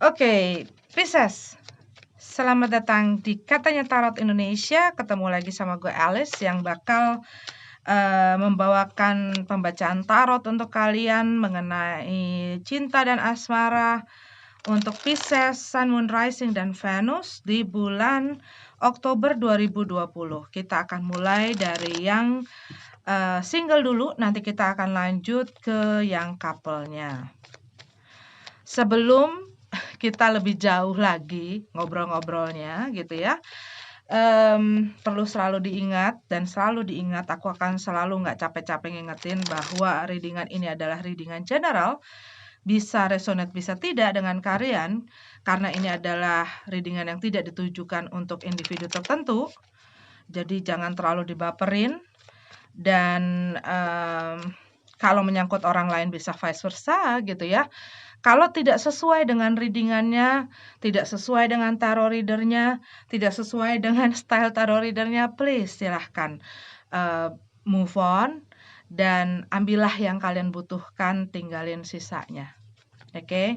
Oke, Pisces. Selamat datang di Katanya Tarot Indonesia. Ketemu lagi sama gue Alice yang bakal membawakan pembacaan tarot untuk kalian mengenai cinta dan asmara untuk Pisces, Sun, Moon, Rising, dan Venus di bulan Oktober 2020. Kita akan mulai dari yang single dulu, nanti kita akan lanjut ke yang couple-nya. Sebelum kita lebih jauh lagi ngobrol-ngobrolnya gitu ya, perlu selalu diingat dan selalu diingat, aku akan selalu nggak capek-capek ngingetin bahwa readingan ini adalah readingan general, bisa resonate bisa tidak dengan kalian, karena ini adalah readingan yang tidak ditujukan untuk individu tertentu, jadi jangan terlalu dibaperin, dan kalau menyangkut orang lain bisa vice versa gitu ya. Kalau tidak sesuai dengan readingannya, tidak sesuai dengan tarot readernya, tidak sesuai dengan style tarot readernya, please silahkan move on dan ambillah yang kalian butuhkan, tinggalin sisanya. Oke?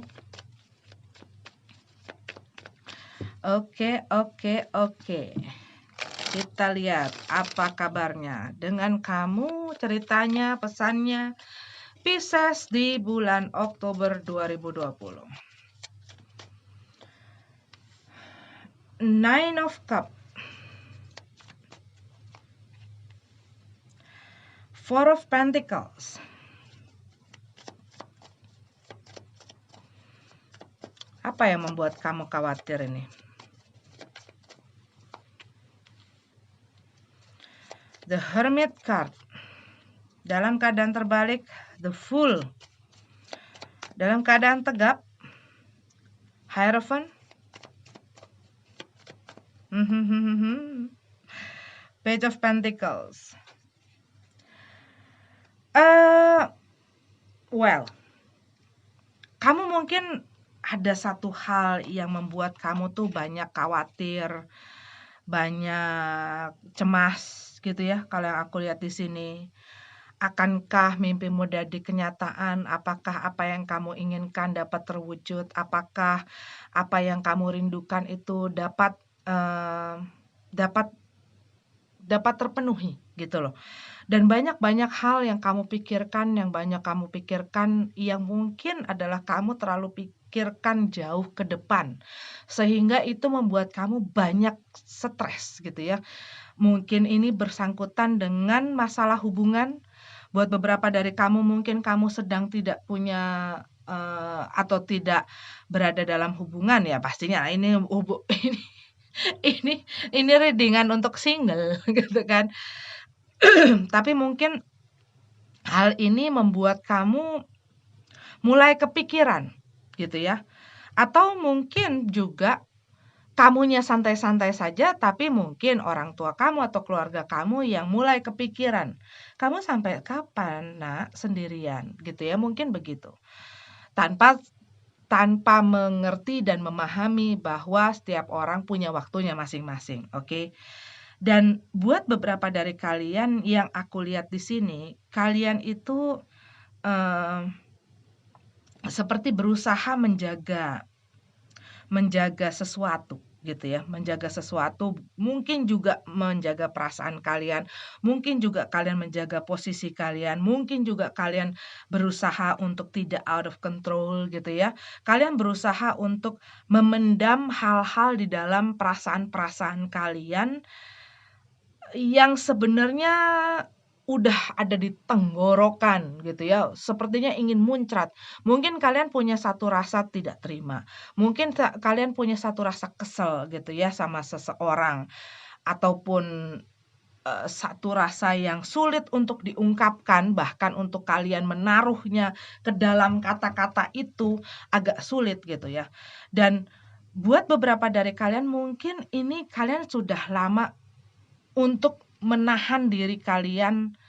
Oke. Kita lihat apa kabarnya dengan kamu, ceritanya, pesannya. Pisces di bulan Oktober 2020. Nine of Cups, Four of Pentacles, apa yang membuat kamu khawatir ini? The Hermit card, dalam keadaan terbalik, The Fool, dalam keadaan tegap, Hierophant, Page of Pentacles. Well, kamu mungkin ada satu hal yang membuat kamu tuh banyak khawatir, banyak cemas gitu ya. Kalau yang aku lihat di sini, akankah mimpimu jadi kenyataan? Apakah apa yang kamu inginkan dapat terwujud? Apakah apa yang kamu rindukan itu dapat terpenuhi gitu loh. Dan banyak hal yang kamu pikirkan, yang mungkin adalah kamu terlalu pikirkan jauh ke depan, sehingga itu membuat kamu banyak stres gitu ya. Mungkin ini bersangkutan dengan masalah hubungan. Buat beberapa dari kamu mungkin kamu sedang tidak punya atau tidak berada dalam hubungan ya, pastinya ini ini readingan untuk single gitu kan. Tapi mungkin hal ini membuat kamu mulai kepikiran gitu ya. Atau mungkin juga kamunya santai-santai saja, tapi mungkin orang tua kamu atau keluarga kamu yang mulai kepikiran. Kamu sampai kapan, Nak, sendirian gitu ya, mungkin begitu. Tanpa mengerti dan memahami bahwa setiap orang punya waktunya masing-masing, oke? Dan buat beberapa dari kalian yang aku lihat di sini, kalian itu seperti berusaha menjaga sesuatu gitu ya, menjaga sesuatu, mungkin juga menjaga perasaan kalian, mungkin juga kalian menjaga posisi kalian, mungkin juga kalian berusaha untuk tidak out of control gitu ya. Kalian berusaha untuk memendam hal-hal di dalam perasaan-perasaan kalian yang sebenarnya udah ada di tenggorokan gitu ya, sepertinya ingin muncrat. Mungkin kalian punya satu rasa tidak terima, mungkin kalian punya satu rasa kesel gitu ya sama seseorang, ataupun satu rasa yang sulit untuk diungkapkan, bahkan untuk kalian menaruhnya ke dalam kata-kata itu agak sulit gitu ya. Dan buat beberapa dari kalian mungkin ini kalian sudah lama untuk menahan diri kalian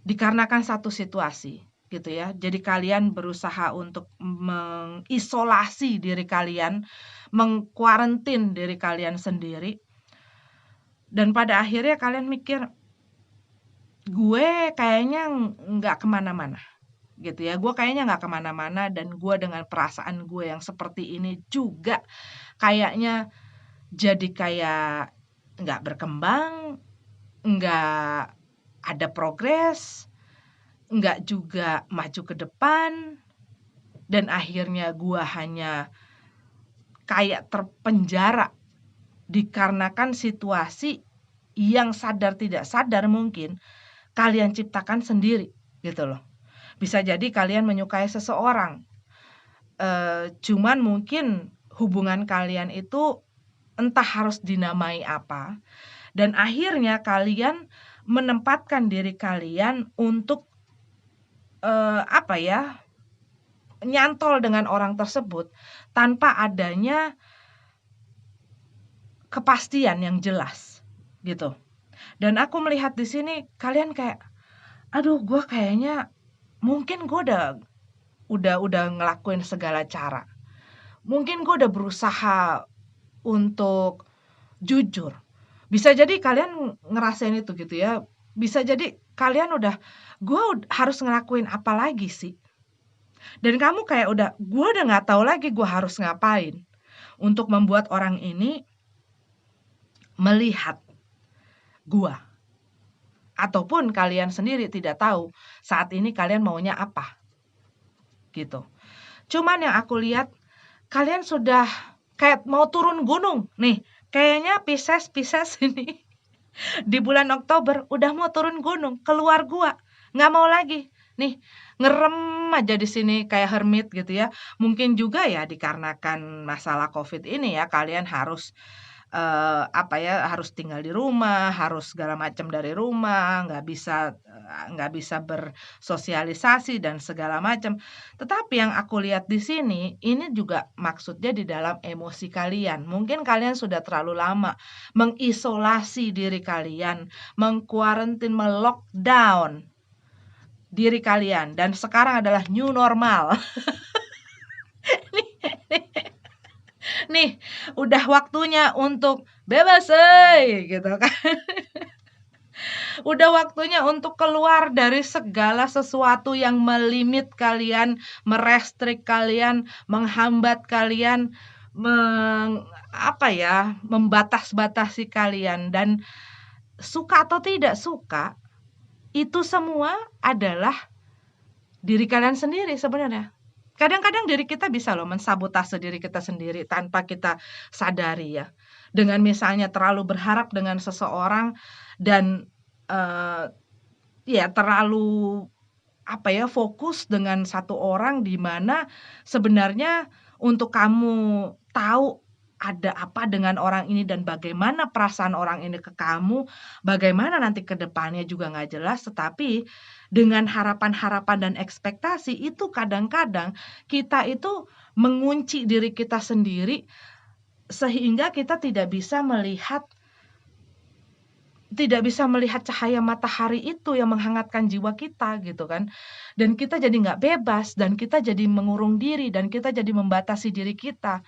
dikarenakan satu situasi gitu ya. Jadi kalian berusaha untuk mengisolasi diri kalian, mengkuarantin diri kalian sendiri. Dan pada akhirnya kalian mikir, gue kayaknya nggak kemana-mana. gitu ya. Gue kayaknya nggak kemana-mana dan gue dengan perasaan gue yang seperti ini juga kayaknya jadi kayak nggak berkembang, nggak ada progres, nggak juga maju ke depan, dan akhirnya gue hanya kayak terpenjara dikarenakan situasi yang sadar tidak sadar mungkin kalian ciptakan sendiri gitu loh. Bisa jadi kalian menyukai seseorang, cuman mungkin hubungan kalian itu entah harus dinamai apa, dan akhirnya kalian menempatkan diri kalian untuk, apa ya, nyantol dengan orang tersebut tanpa adanya kepastian yang jelas, gitu. Dan aku melihat di sini kalian kayak, "Aduh, gue kayaknya mungkin gue udah ngelakuin segala cara. Mungkin gue udah berusaha untuk jujur." Bisa jadi kalian ngerasain itu gitu ya. Bisa jadi kalian udah, harus ngelakuin apa lagi sih? Dan kamu kayak gue udah nggak tahu lagi gue harus ngapain untuk membuat orang ini melihat gua. Ataupun kalian sendiri tidak tahu saat ini kalian maunya apa, gitu. Cuman yang aku lihat, kalian sudah kayak mau turun gunung. Nih, kayaknya Pisces ini di bulan Oktober udah mau turun gunung, keluar gua. Nggak mau lagi. Nih, ngerem aja di sini kayak hermit gitu ya. Mungkin juga ya dikarenakan masalah COVID ini ya, kalian harus apa ya, harus tinggal di rumah, harus segala macam dari rumah, nggak bisa bersosialisasi dan segala macam. Tetapi yang aku lihat di sini, ini juga maksudnya di dalam emosi kalian. Mungkin kalian sudah terlalu lama mengisolasi diri kalian, meng-quarantine, me-lockdown diri kalian, dan sekarang adalah new normal. Nih, udah waktunya untuk bebas gitu kan. Udah waktunya untuk keluar dari segala sesuatu yang melimit kalian, merestrik kalian, menghambat kalian, membatas-batasi kalian. Dan suka atau tidak suka, itu semua adalah diri kalian sendiri sebenarnya. Kadang-kadang diri kita bisa loh mensabotase diri kita sendiri tanpa kita sadari ya. Dengan misalnya terlalu berharap dengan seseorang dan eh, ya terlalu fokus dengan satu orang di mana sebenarnya untuk kamu tahu ada apa dengan orang ini dan bagaimana perasaan orang ini ke kamu, bagaimana nanti ke depannya juga nggak jelas, tetapi dengan harapan-harapan dan ekspektasi itu kadang-kadang kita itu mengunci diri kita sendiri sehingga kita tidak bisa melihat cahaya matahari itu yang menghangatkan jiwa kita gitu kan. Dan kita jadi nggak bebas, dan kita jadi mengurung diri, dan kita jadi membatasi diri kita.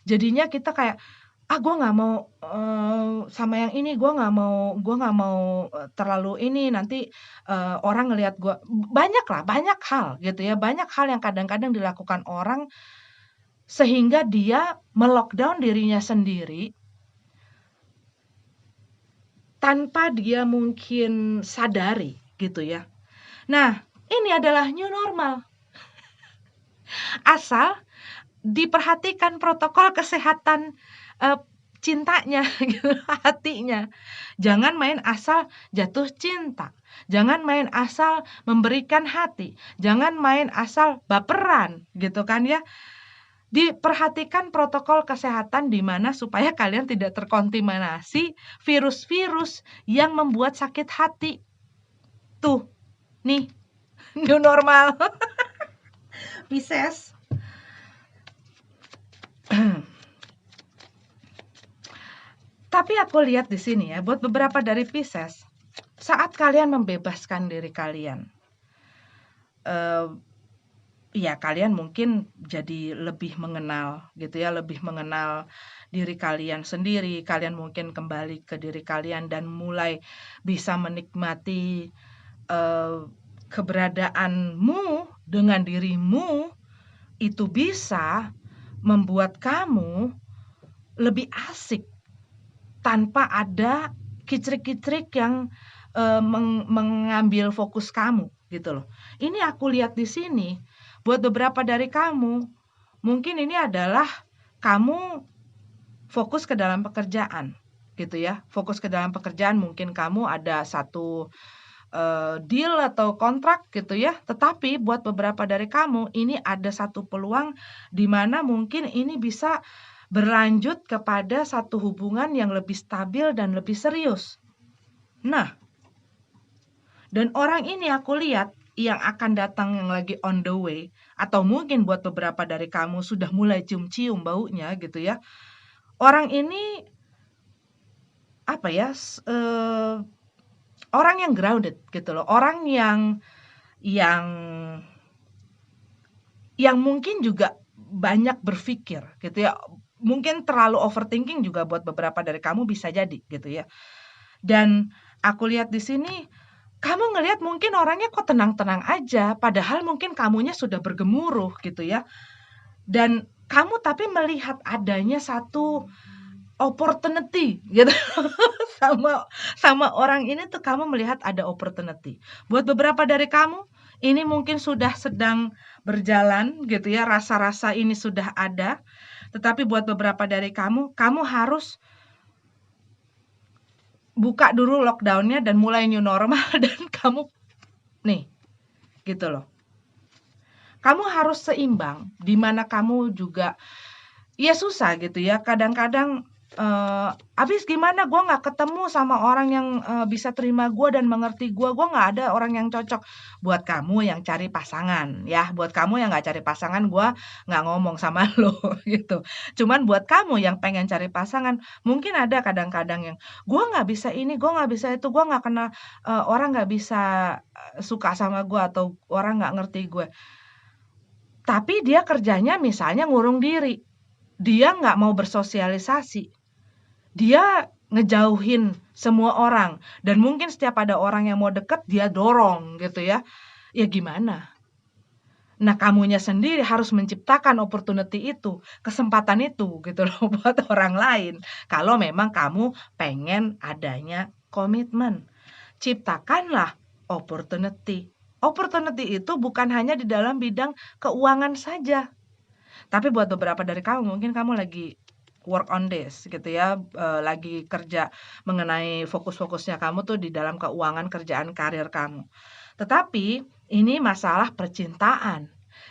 Jadinya kita kayak, gue nggak mau sama yang ini, gue nggak mau terlalu ini nanti orang ngelihat gue. Banyak hal gitu ya, banyak hal yang kadang-kadang dilakukan orang sehingga dia melockdown dirinya sendiri tanpa dia mungkin sadari gitu ya. Nah, ini adalah new normal. Asal diperhatikan protokol kesehatan cintanya gitu, hatinya. Jangan main asal jatuh cinta. Jangan main asal memberikan hati. Jangan main asal baperan gitu kan ya. Diperhatikan protokol kesehatan di mana supaya kalian tidak terkontaminasi virus-virus yang membuat sakit hati. Tuh, nih, new normal. Pisces. Tapi aku lihat di sini ya, buat beberapa dari Pisces, saat kalian membebaskan diri kalian, ya kalian mungkin jadi lebih mengenal gitu ya, lebih mengenal diri kalian sendiri. Kalian mungkin kembali ke diri kalian dan mulai bisa menikmati keberadaanmu dengan dirimu itu bisa membuat kamu lebih asik tanpa ada kicrik-kicrik yang mengambil fokus kamu gitu loh. Ini aku lihat di sini buat beberapa dari kamu, mungkin ini adalah kamu fokus ke dalam pekerjaan gitu ya. Fokus ke dalam pekerjaan, mungkin kamu ada satu deal atau kontrak gitu ya. Tetapi buat beberapa dari kamu ini ada satu peluang di mana mungkin ini bisa berlanjut kepada satu hubungan yang lebih stabil dan lebih serius. Nah, dan orang ini aku lihat yang akan datang yang lagi on the way, atau mungkin buat beberapa dari kamu sudah mulai cium-cium baunya gitu ya. Orang ini apa ya? Orang yang grounded gitu loh. Orang yang mungkin juga banyak berpikir gitu ya. Mungkin terlalu overthinking juga buat beberapa dari kamu bisa jadi gitu ya. Dan aku lihat di sini kamu ngelihat mungkin orangnya kok tenang-tenang aja, padahal mungkin kamunya sudah bergemuruh gitu ya. Dan kamu tapi melihat adanya satu opportunity gitu. sama orang ini tuh kamu melihat ada opportunity. Buat beberapa dari kamu ini mungkin sudah sedang berjalan gitu ya, rasa-rasa ini sudah ada. Tetapi buat beberapa dari kamu harus buka dulu lockdown-nya dan mulai new normal dan kamu nih gitu loh. Kamu harus seimbang di mana kamu juga ya susah gitu ya. Kadang-kadang habis gimana gue nggak ketemu sama orang yang bisa terima gue dan mengerti gue nggak ada orang yang cocok. Buat kamu yang cari pasangan ya, buat kamu yang nggak cari pasangan gue nggak ngomong sama lo gitu. Cuman buat kamu yang pengen cari pasangan, mungkin ada kadang-kadang yang gue nggak bisa ini, gue nggak bisa itu, gue nggak kenal orang nggak bisa suka sama gue atau orang nggak ngerti gue. Tapi dia kerjanya misalnya ngurung diri. Dia nggak mau bersosialisasi. Dia ngejauhin semua orang. Dan mungkin setiap ada orang yang mau deket, dia dorong gitu ya. Ya gimana? Nah, kamunya sendiri harus menciptakan opportunity itu, kesempatan itu gitu loh buat orang lain. Kalau memang kamu pengen adanya komitmen. Ciptakanlah opportunity. Opportunity itu bukan hanya di dalam bidang keuangan saja. Tapi buat beberapa dari kamu, mungkin kamu lagi work on this gitu ya, lagi kerja mengenai fokus-fokusnya kamu tuh di dalam keuangan kerjaan karir kamu. Tetapi ini masalah percintaan,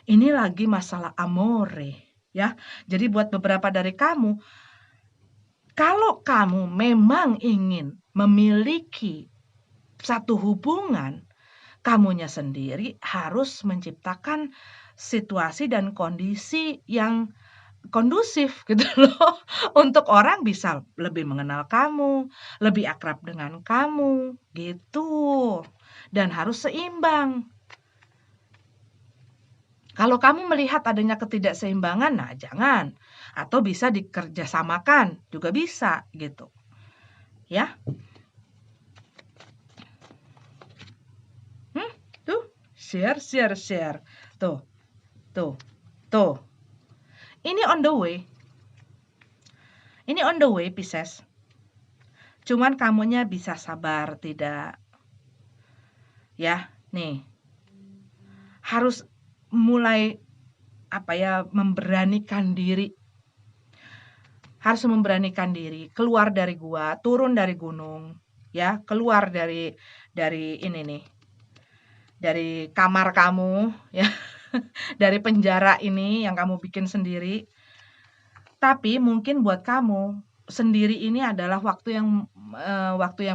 ini lagi masalah amore ya. Jadi buat beberapa dari kamu, kalau kamu memang ingin memiliki satu hubungan, kamunya sendiri harus menciptakan situasi dan kondisi yang kondusif gitu loh, untuk orang bisa lebih mengenal kamu, lebih akrab dengan kamu, gitu. Dan harus seimbang. Kalau kamu melihat adanya ketidakseimbangan, nah jangan. Atau bisa dikerjasamakan, juga bisa gitu. Ya. Tuh, share. Tuh, tuh. Ini on the way. Ini on the way, Pisces. Cuman kamunya bisa sabar, tidak. Ya, nih. Harus mulai memberanikan diri. Harus memberanikan diri, keluar dari gua, turun dari gunung, ya, keluar dari ini nih. Dari kamar kamu, ya. Dari penjara ini yang kamu bikin sendiri. Tapi mungkin buat kamu sendiri ini adalah waktu yang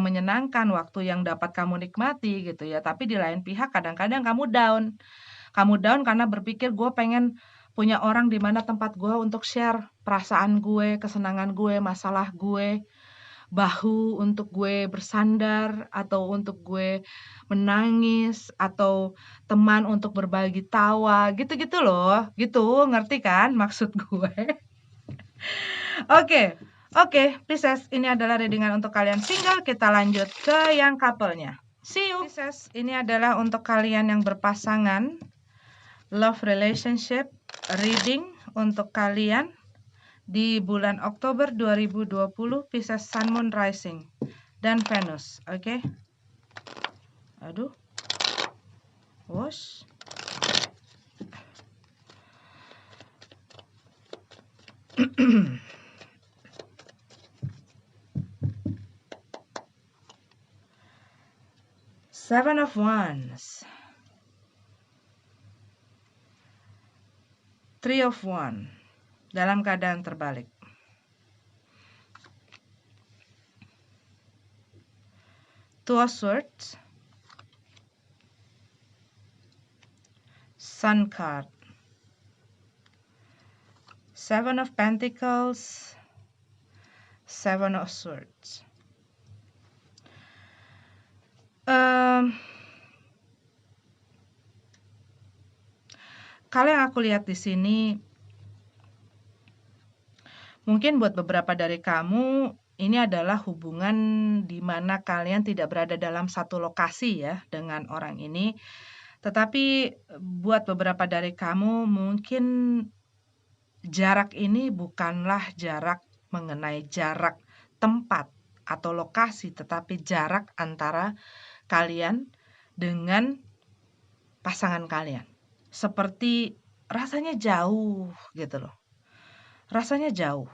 menyenangkan, waktu yang dapat kamu nikmati gitu ya. Tapi di lain pihak kadang-kadang kamu down. Kamu down karena berpikir gue pengen punya orang di mana tempat gue untuk share perasaan gue, kesenangan gue, masalah gue, bahu untuk gue bersandar atau untuk gue menangis atau teman untuk berbagi tawa, gitu-gitu loh. Gitu, ngerti kan maksud gue? Oke, Pisces, ini adalah readingan untuk kalian single. Kita lanjut ke yang couple-nya. See you. Pisces, ini adalah untuk kalian yang berpasangan, love relationship reading untuk kalian di bulan Oktober 2020, Pisces Sun, Moon, Rising dan Venus. Oke. Aduh. Wash. Seven of Wands. Three of Wands. Dalam keadaan terbalik. Two of Swords. Sun card. Seven of Pentacles. Seven of Swords. Kalau yang aku lihat di sini, mungkin buat beberapa dari kamu ini adalah hubungan di mana kalian tidak berada dalam satu lokasi ya dengan orang ini. Tetapi buat beberapa dari kamu mungkin jarak ini bukanlah jarak mengenai jarak tempat atau lokasi, tetapi jarak antara kalian dengan pasangan kalian. Seperti rasanya jauh gitu loh. Rasanya jauh.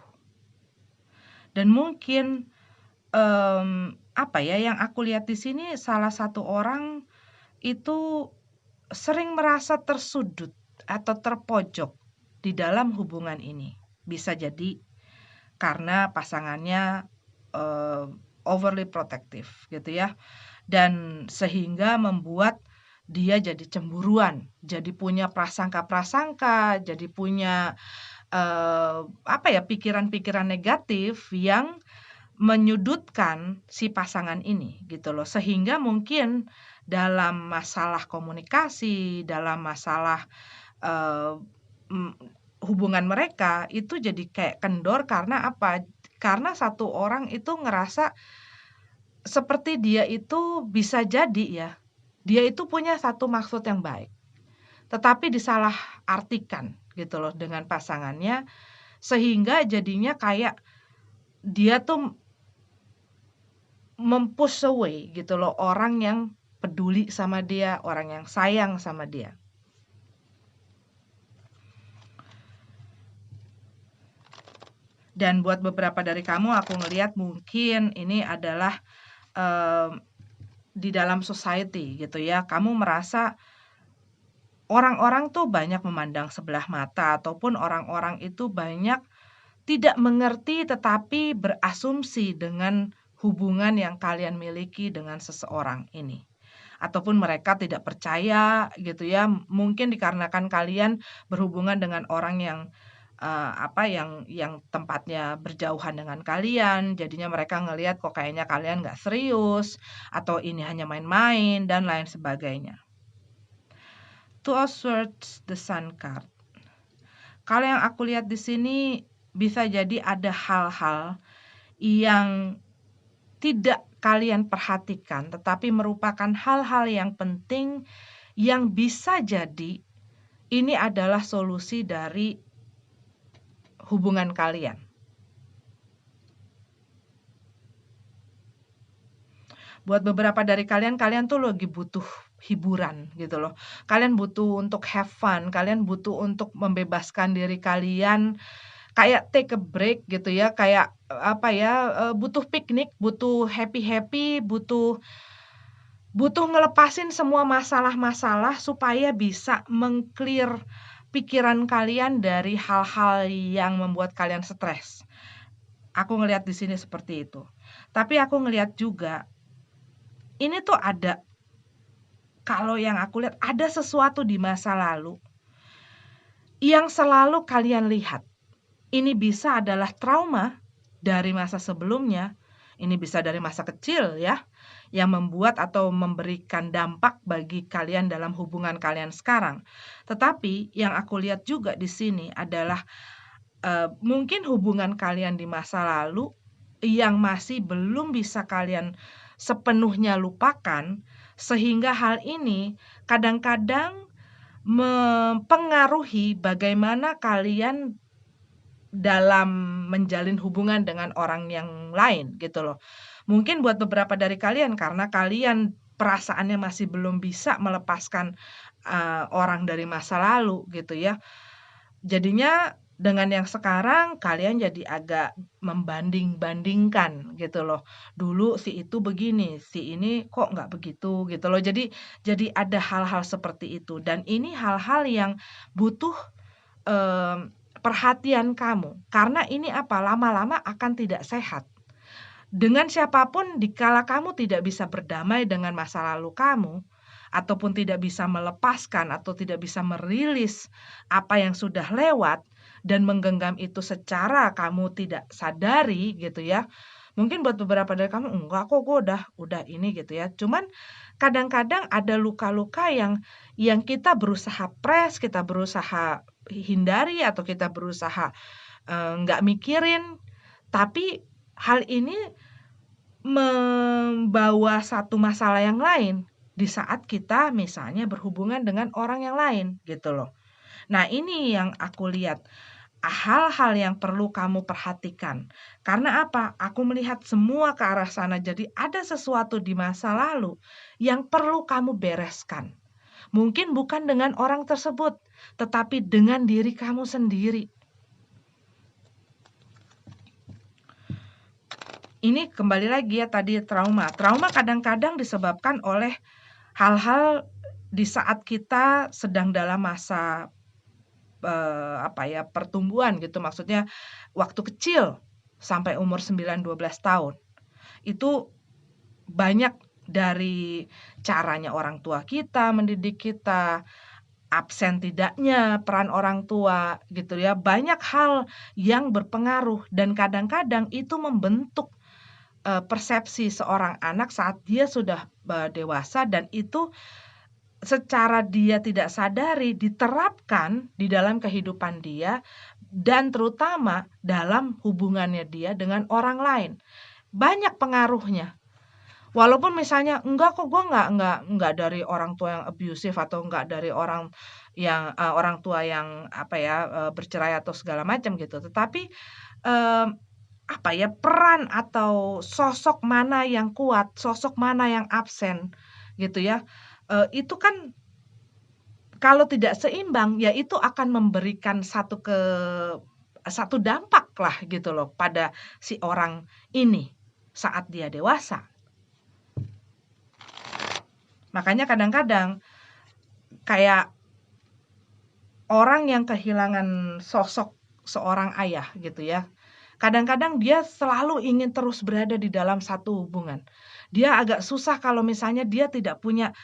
Dan mungkin yang aku lihat di sini salah satu orang itu sering merasa tersudut atau terpojok di dalam hubungan ini. Bisa jadi karena pasangannya overly protective gitu ya. Dan sehingga membuat dia jadi cemburuan, jadi punya prasangka-prasangka, jadi punya pikiran-pikiran negatif yang menyudutkan si pasangan ini gitu loh. Sehingga mungkin dalam masalah komunikasi, dalam masalah hubungan mereka itu jadi kayak kendor karena apa? Karena satu orang itu ngerasa seperti dia itu bisa jadi ya, dia itu punya satu maksud yang baik, tetapi disalahartikan gitu loh dengan pasangannya, sehingga jadinya kayak dia tuh mempush away gitu loh orang yang peduli sama dia, orang yang sayang sama dia. Dan buat beberapa dari kamu aku ngelihat mungkin ini adalah di dalam society gitu ya, kamu merasa orang-orang tuh banyak memandang sebelah mata ataupun orang-orang itu banyak tidak mengerti tetapi berasumsi dengan hubungan yang kalian miliki dengan seseorang ini. Ataupun mereka tidak percaya gitu ya, mungkin dikarenakan kalian berhubungan dengan orang yang yang tempatnya berjauhan dengan kalian, jadinya mereka ngelihat kok kayaknya kalian nggak serius atau ini hanya main-main dan lain sebagainya. Two of Swords, the Sun card. Kalau yang aku lihat di sini bisa jadi ada hal-hal yang tidak kalian perhatikan, tetapi merupakan hal-hal yang penting yang bisa jadi ini adalah solusi dari hubungan kalian. Buat beberapa dari kalian tuh lagi butuh hiburan gitu loh. Kalian butuh untuk have fun, kalian butuh untuk membebaskan diri kalian, kayak take a break gitu ya, kayak butuh piknik, butuh happy-happy, butuh ngelepasin semua masalah-masalah supaya bisa meng-clear pikiran kalian dari hal-hal yang membuat kalian stres. Aku ngelihat di sini seperti itu. Tapi aku ngelihat juga ini tuh ada, kalau yang aku lihat ada sesuatu di masa lalu yang selalu kalian lihat. Ini bisa adalah trauma dari masa sebelumnya, ini bisa dari masa kecil ya, yang membuat atau memberikan dampak bagi kalian dalam hubungan kalian sekarang. Tetapi yang aku lihat juga di sini adalah mungkin hubungan kalian di masa lalu yang masih belum bisa kalian sepenuhnya lupakan, Sehingga hal ini kadang-kadang mempengaruhi bagaimana kalian dalam menjalin hubungan dengan orang yang lain gitu loh. Mungkin buat beberapa dari kalian karena kalian perasaannya masih belum bisa melepaskan, orang dari masa lalu gitu ya. Jadinya dengan yang sekarang kalian jadi agak membanding-bandingkan gitu loh. Dulu si itu begini, si ini kok nggak begitu gitu loh. Jadi ada hal-hal seperti itu dan ini hal-hal yang butuh, perhatian kamu. Karena ini apa, lama-lama akan tidak sehat. Dengan siapapun dikala kamu tidak bisa berdamai dengan masa lalu kamu, ataupun tidak bisa melepaskan atau tidak bisa merilis apa yang sudah lewat dan menggenggam itu secara kamu tidak sadari gitu ya. Mungkin buat beberapa dari kamu, "Enggak kok, gue udah ini," gitu ya. Cuman kadang-kadang ada luka-luka yang kita berusaha kita berusaha hindari atau kita berusaha, nggak mikirin, tapi hal ini membawa satu masalah yang lain, di saat kita misalnya berhubungan dengan orang yang lain, gitu loh. Nah, ini yang aku lihat, hal-hal yang perlu kamu perhatikan. Karena apa? Aku melihat semua ke arah sana, jadi ada sesuatu di masa lalu yang perlu kamu bereskan. Mungkin bukan dengan orang tersebut, tetapi dengan diri kamu sendiri. Ini kembali lagi ya tadi trauma. Trauma kadang-kadang disebabkan oleh hal-hal di saat kita sedang dalam masa, pertumbuhan gitu. Maksudnya waktu kecil sampai umur 9, 12 tahun. Itu banyak dari caranya orang tua kita mendidik kita, absen tidaknya peran orang tua gitu ya. Banyak hal yang berpengaruh dan kadang-kadang itu membentuk persepsi seorang anak saat dia sudah, dewasa dan itu secara dia tidak sadari diterapkan di dalam kehidupan dia dan terutama dalam hubungannya dia dengan orang lain. Banyak pengaruhnya. Walaupun misalnya, "Enggak kok, gue nggak dari orang tua yang abusive atau enggak dari orang tua yang bercerai atau segala macam," gitu. Tetapi, mmm peran atau sosok mana yang kuat, sosok mana yang absen, gitu ya. Itu kan kalau tidak seimbang, ya itu akan memberikan satu dampak lah gitu loh pada si orang ini saat dia dewasa. Makanya kadang-kadang kayak orang yang kehilangan sosok seorang ayah gitu ya, kadang-kadang dia selalu ingin terus berada di dalam satu hubungan. Dia agak susah kalau misalnya dia tidak punya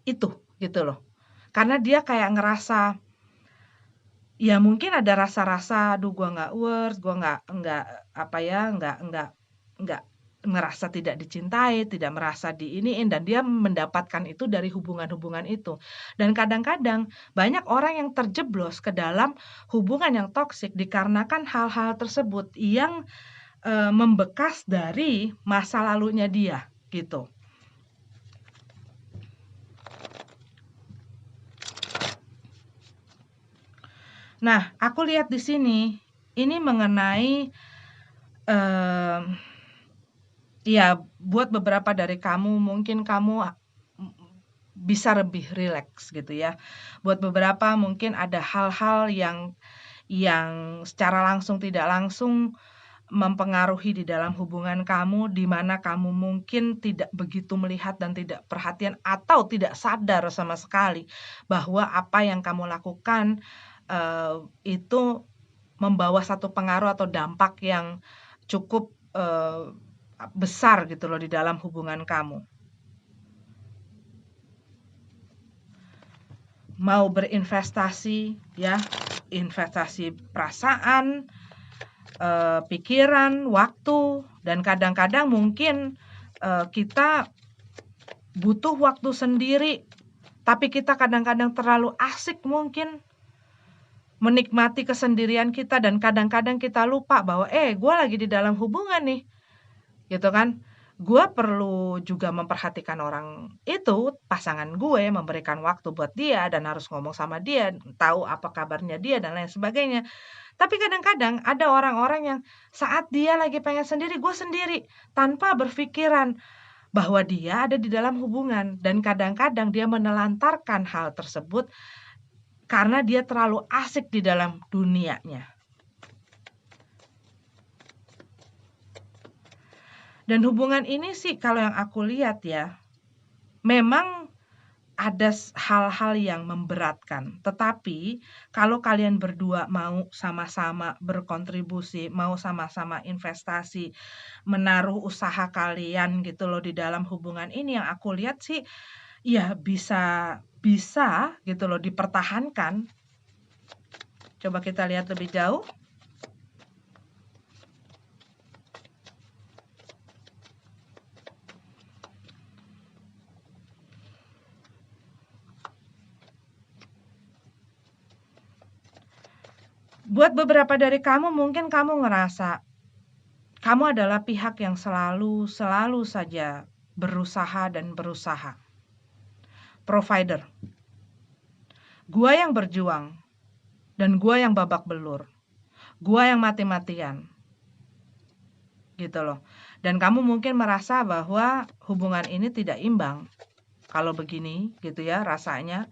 itu, gitu loh. Karena dia kayak ngerasa, ya mungkin ada rasa-rasa, "Aduh gua nggak worth, gua nggak nggak ngerasa tidak dicintai, tidak merasa diiniin," dan dia mendapatkan itu dari hubungan-hubungan itu. Dan kadang-kadang banyak orang yang terjeblos ke dalam hubungan yang toksik dikarenakan hal-hal tersebut yang, membekas dari masa lalunya dia, gitu. Nah, aku lihat di sini, ini mengenai, mmm, ya buat beberapa dari kamu mungkin kamu bisa lebih rileks gitu ya. Buat beberapa mungkin ada hal-hal yang secara langsung tidak langsung mempengaruhi di dalam hubungan kamu, di mana kamu mungkin tidak begitu melihat dan tidak perhatian atau tidak sadar sama sekali bahwa apa yang kamu lakukan, itu membawa satu pengaruh atau dampak yang cukup, besar gitu loh di dalam hubungan kamu. Mau berinvestasi ya, investasi perasaan, pikiran, waktu, dan kadang-kadang mungkin, kita butuh waktu sendiri, tapi kita kadang-kadang terlalu asik mungkin menikmati kesendirian kita dan kadang-kadang kita lupa bahwa, gue lagi di dalam hubungan nih, gitu kan. gue perlu juga memperhatikan orang itu, pasangan gue, memberikan waktu buat dia dan harus ngomong sama dia, tahu apa kabarnya dia dan lain sebagainya. Tapi kadang-kadang ada orang-orang yang saat dia lagi pengen sendiri, gue sendiri, tanpa berpikiran bahwa dia ada di dalam hubungan. Dan kadang-kadang dia menelantarkan hal tersebut karena dia terlalu asik di dalam dunianya. Dan hubungan ini sih kalau yang aku lihat ya, memang ada hal-hal yang memberatkan. Tetapi kalau kalian berdua mau sama-sama berkontribusi, mau sama-sama investasi, menaruh usaha kalian gitu loh di dalam hubungan ini, yang aku lihat sih ya bisa bisa gitu loh dipertahankan. Coba kita lihat lebih jauh. Buat beberapa dari kamu mungkin kamu ngerasa kamu adalah pihak yang selalu saja berusaha dan berusaha. Provider. Gua yang berjuang dan gua yang babak belur. Gua yang mati-matian. Gitu loh. Dan kamu mungkin merasa bahwa hubungan ini tidak imbang. Kalau begini gitu ya rasanya.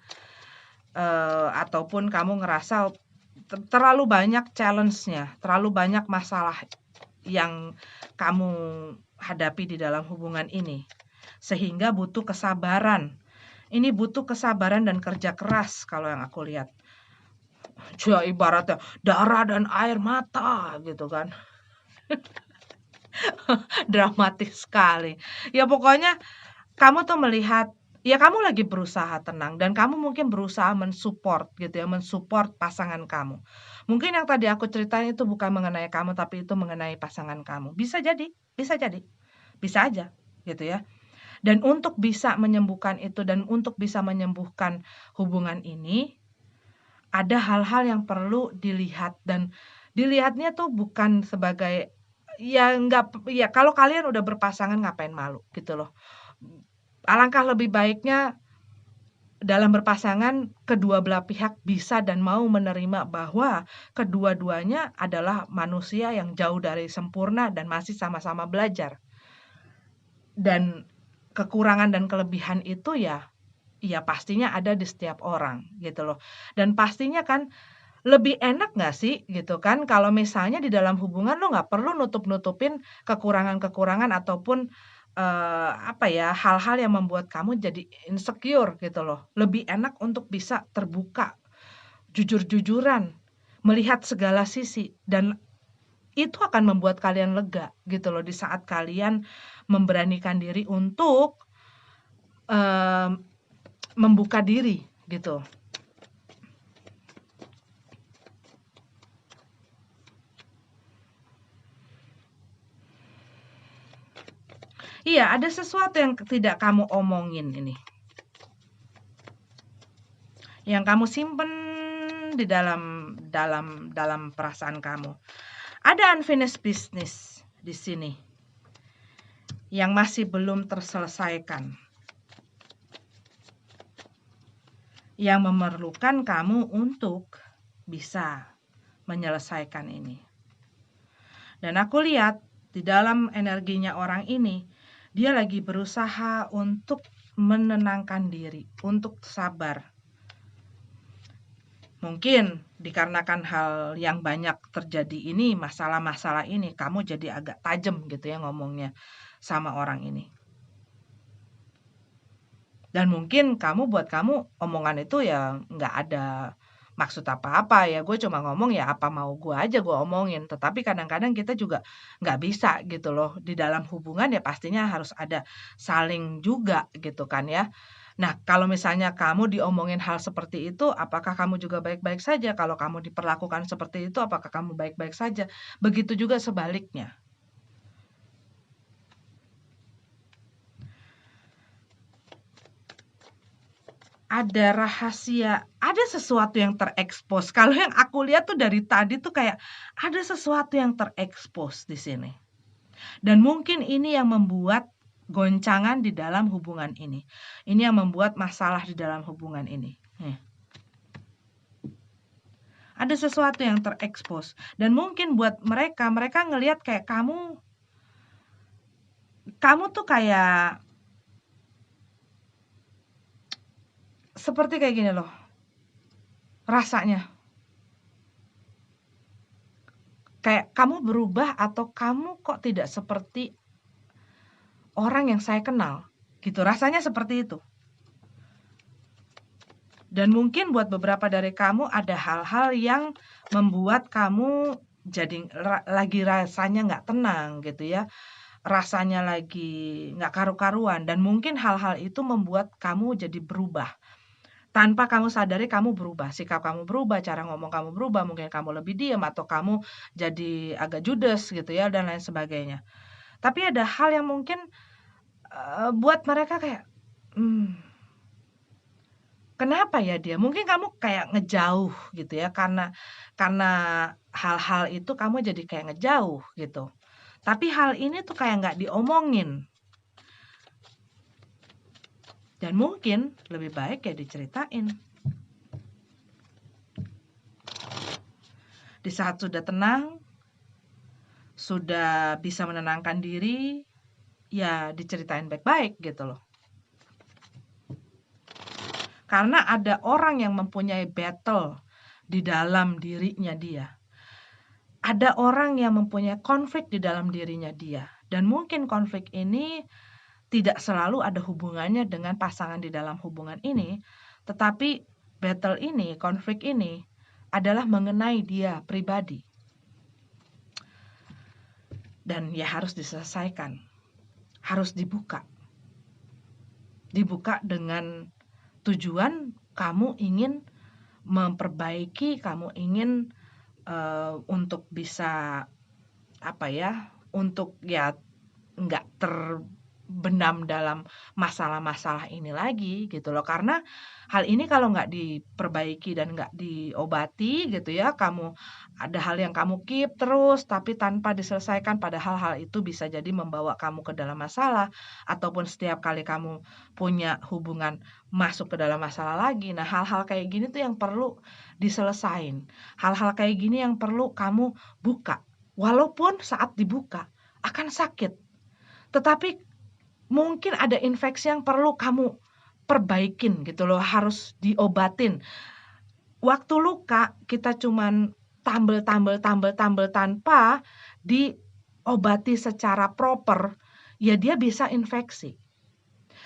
Ataupun kamu ngerasa terlalu banyak challenge-nya, terlalu banyak masalah yang kamu hadapi di dalam hubungan ini. Sehingga butuh kesabaran. Ini butuh kesabaran dan kerja keras kalau yang aku lihat. Ya ibaratnya darah dan air mata gitu kan. Dramatis sekali. Ya pokoknya kamu tuh melihat, ya kamu lagi berusaha tenang dan kamu mungkin berusaha mensupport gitu ya, mensupport pasangan kamu. Mungkin yang tadi aku ceritain itu bukan mengenai kamu, tapi itu mengenai pasangan kamu. Bisa jadi, bisa jadi. Bisa aja gitu ya. Dan untuk bisa menyembuhkan itu dan untuk bisa menyembuhkan hubungan ini, ada hal-hal yang perlu dilihat dan dilihatnya tuh bukan sebagai ya enggak ya kalau kalian udah berpasangan ngapain malu gitu loh. Alangkah lebih baiknya dalam berpasangan kedua belah pihak bisa dan mau menerima bahwa kedua-duanya adalah manusia yang jauh dari sempurna dan masih sama-sama belajar. Dan kekurangan dan kelebihan itu ya pastinya ada di setiap orang gitu loh. Dan pastinya kan lebih enak nggak sih gitu kan kalau misalnya di dalam hubungan lo nggak perlu nutup-nutupin kekurangan-kekurangan ataupun, apa ya, hal-hal yang membuat kamu jadi insecure gitu loh. Lebih enak untuk bisa terbuka, jujur-jujuran, melihat segala sisi dan itu akan membuat kalian lega gitu loh di saat kalian memberanikan diri untuk, mmm, membuka diri gitu. Iya, ada sesuatu yang tidak kamu omongin ini. Yang kamu simpen di dalam perasaan kamu. Ada unfinished business di sini yang masih belum terselesaikan. Yang memerlukan kamu untuk bisa menyelesaikan ini. Dan aku lihat di dalam energinya orang ini, dia lagi berusaha untuk menenangkan diri, untuk sabar. Mungkin dikarenakan hal yang banyak terjadi ini, masalah-masalah ini, kamu jadi agak tajam gitu ya ngomongnya sama orang ini. Dan mungkin buat kamu omongan itu ya nggak ada maksud apa-apa ya, gue cuma ngomong ya apa mau gue aja gue omongin. Tetapi kadang-kadang kita juga nggak bisa gitu loh, di dalam hubungan ya pastinya harus ada saling juga gitu kan ya. Nah kalau misalnya kamu diomongin hal seperti itu, apakah kamu juga baik-baik saja? Kalau kamu diperlakukan seperti itu, apakah kamu baik-baik saja? Begitu juga sebaliknya. Ada rahasia, ada sesuatu yang terekspos. Kalau yang aku lihat tuh dari tadi tuh kayak ada sesuatu yang terekspos di sini. Dan mungkin ini yang membuat goncangan di dalam hubungan ini. Ini yang membuat masalah di dalam hubungan ini. Ada sesuatu yang terekspos. Dan mungkin buat mereka ngelihat kayak kamu tuh kayak seperti kayak gini loh. Rasanya. Kayak kamu berubah atau kamu kok tidak seperti orang yang saya kenal. Gitu, rasanya seperti itu. Dan mungkin buat beberapa dari kamu ada hal-hal yang membuat kamu jadi lagi rasanya nggak tenang gitu ya. Rasanya lagi nggak karu-karuan. Dan mungkin hal-hal itu membuat kamu jadi berubah. Tanpa kamu sadari kamu berubah. Sikap kamu berubah, cara ngomong kamu berubah. Mungkin kamu lebih diam atau kamu jadi agak judes gitu ya dan lain sebagainya. Tapi ada hal yang mungkin buat mereka kayak, kenapa ya dia? Mungkin kamu kayak ngejauh gitu ya, karena hal-hal itu kamu jadi kayak ngejauh gitu. Tapi hal ini tuh kayak nggak diomongin. Dan mungkin lebih baik ya diceritain. Di saat sudah tenang, sudah bisa menenangkan diri, ya diceritain baik-baik gitu loh. Karena ada orang yang mempunyai battle di dalam dirinya dia. Ada orang yang mempunyai konflik di dalam dirinya dia. Dan mungkin konflik ini tidak selalu ada hubungannya dengan pasangan di dalam hubungan ini. Tetapi battle ini, konflik ini adalah mengenai dia pribadi. Dan ya harus diselesaikan. Harus dibuka. Dibuka dengan tujuan kamu ingin memperbaiki, kamu ingin untuk bisa untuk ya nggak terbenam dalam masalah-masalah ini lagi gitu loh. Karena hal ini kalau nggak diperbaiki dan nggak diobati gitu ya, kamu ada hal yang kamu keep terus tapi tanpa diselesaikan, padahal hal itu bisa jadi membawa kamu ke dalam masalah, ataupun setiap kali kamu punya hubungan masuk ke dalam masalah lagi. Nah, hal-hal kayak gini tuh yang perlu diselesain. Hal-hal kayak gini yang perlu kamu buka. Walaupun saat dibuka akan sakit. Tetapi mungkin ada infeksi yang perlu kamu perbaikin gitu loh, harus diobatin. Waktu luka kita cuman tambel tanpa diobati secara proper, ya dia bisa infeksi.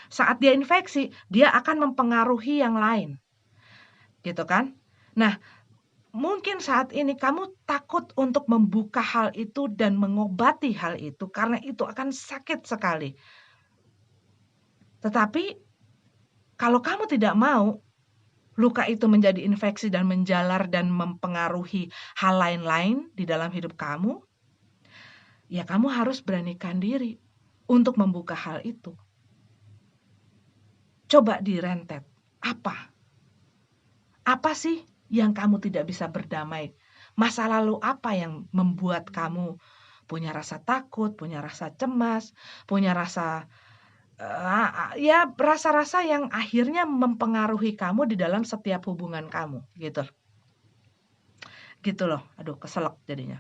Saat dia infeksi, dia akan mempengaruhi yang lain. Gitu kan? Nah, mungkin saat ini kamu takut untuk membuka hal itu dan mengobati hal itu karena itu akan sakit sekali. Tetapi kalau kamu tidak mau luka itu menjadi infeksi dan menjalar dan mempengaruhi hal lain-lain di dalam hidup kamu, ya kamu harus beranikan diri untuk membuka hal itu. Coba direntet. Apa sih yang kamu tidak bisa berdamai? Masa lalu apa yang membuat kamu punya rasa takut, punya rasa cemas, punya rasa ya rasa-rasa yang akhirnya mempengaruhi kamu di dalam setiap hubungan kamu gitu. Gitu loh. Aduh, keselak jadinya.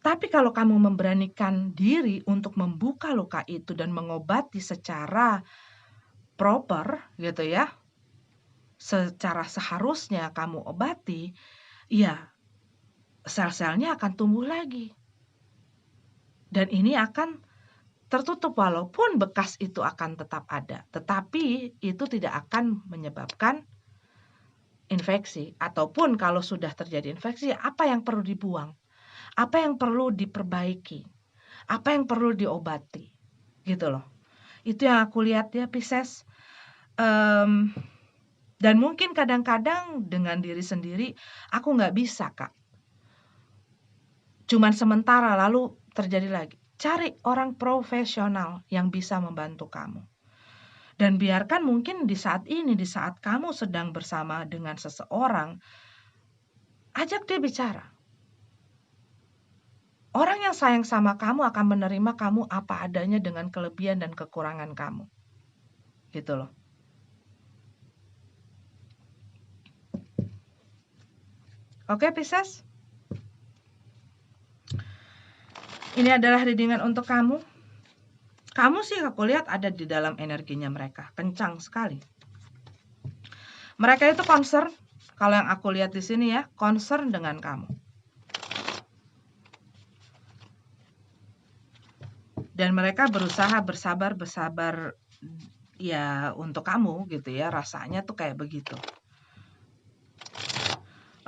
Tapi kalau kamu memberanikan diri untuk membuka luka itu dan mengobati secara proper gitu ya, secara seharusnya kamu obati, ya sel-selnya akan tumbuh lagi. Dan ini akan tertutup walaupun bekas itu akan tetap ada. Tetapi itu tidak akan menyebabkan infeksi. Ataupun kalau sudah terjadi infeksi, apa yang perlu dibuang? Apa yang perlu diperbaiki? Apa yang perlu diobati? Gitu loh. Itu yang aku lihat ya Pisces. Dan mungkin kadang-kadang dengan diri sendiri, aku nggak bisa Kak. Cuman sementara lalu terjadi lagi. Cari orang profesional yang bisa membantu kamu. Dan biarkan mungkin di saat ini, di saat kamu sedang bersama dengan seseorang, ajak dia bicara. Orang yang sayang sama kamu akan menerima kamu apa adanya dengan kelebihan dan kekurangan kamu. Gitu loh. Oke, Pisces? Ini adalah readingan untuk kamu. Kamu sih aku lihat ada di dalam energinya mereka, kencang sekali. Mereka itu concern, kalau yang aku lihat di sini ya, concern dengan kamu. Dan mereka berusaha bersabar ya untuk kamu gitu ya, rasanya tuh kayak begitu.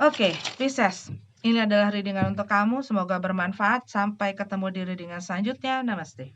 Oke, Pisces, ini adalah readingan untuk kamu, semoga bermanfaat. Sampai ketemu di readingan selanjutnya. Namaste.